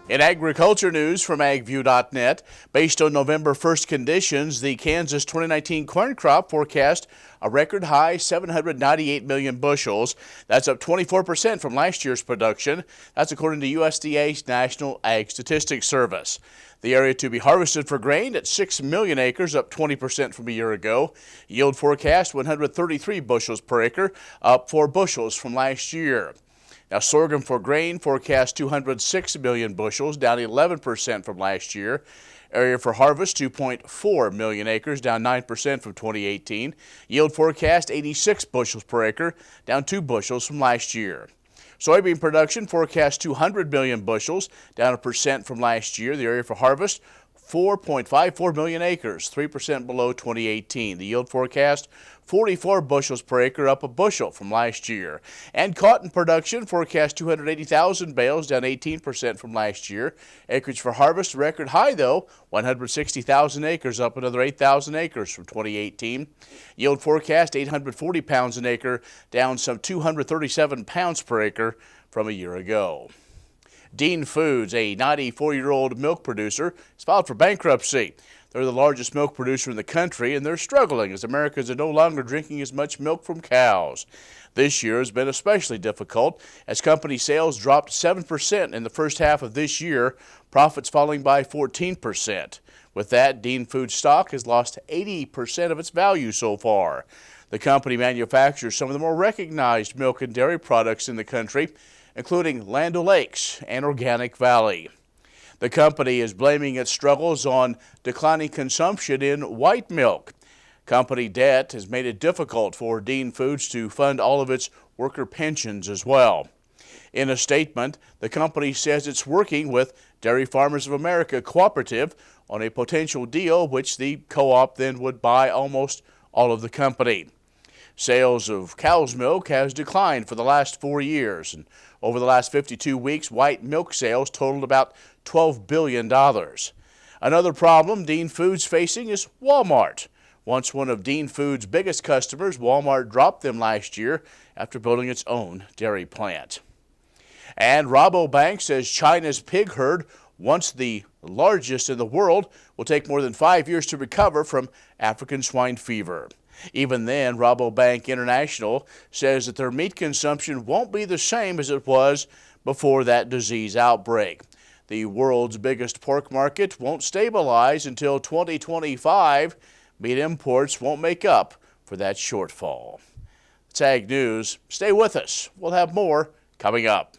In agriculture news from agview.net, based on November 1st conditions, the Kansas 2019 corn crop forecast a record high 798 million bushels. That's up 24% from last year's production. That's according to USDA's National Ag Statistics Service. The area to be harvested for grain at 6 million acres, up 20% from a year ago. Yield forecast 133 bushels per acre, up 4 bushels from last year. Now, sorghum for grain forecast 206 million bushels, down 11% from last year. Area for harvest 2.4 million acres, down 9% from 2018. Yield forecast 86 bushels per acre, down 2 bushels from last year. Soybean production forecast 200 million bushels, down 1% from last year. The area for harvest 4.54 million acres, 3% below 2018. The yield forecast 44 bushels per acre, up a bushel from last year. And cotton production forecast 280,000 bales, down 18% from last year. Acreage for harvest record high though, 160,000 acres, up another 8,000 acres from 2018. Yield forecast 840 pounds an acre, down some 237 pounds per acre from a year ago. Dean Foods, a 94-year-old milk producer, has filed for bankruptcy. They're the largest milk producer in the country, and they're struggling as Americans are no longer drinking as much milk from cows. This year has been especially difficult as company sales dropped 7% in the first half of this year, profits falling by 14%. With that, Dean Foods stock has lost 80% of its value so far. The company manufactures some of the more recognized milk and dairy products in the country, including Land O'Lakes and Organic Valley. The company is blaming its struggles on declining consumption in white milk. Company debt has made it difficult for Dean Foods to fund all of its worker pensions as well. In a statement, the company says it's working with Dairy Farmers of America Cooperative on a potential deal which the co-op then would buy almost all of the company. Sales of cow's milk has declined for the last 4 years, and over the last 52 weeks, white milk sales totaled about $12 billion. Another problem Dean Foods facing is Walmart. Once one of Dean Foods' biggest customers, Walmart dropped them last year after building its own dairy plant. And Rabobank says China's pig herd, once the largest in the world, will take more than 5 years to recover from African swine fever. Even then, Rabobank International says that their meat consumption won't be the same as it was before that disease outbreak. The world's biggest pork market won't stabilize until 2025. Meat imports won't make up for that shortfall. It's Ag News. Stay with us. We'll have more coming up.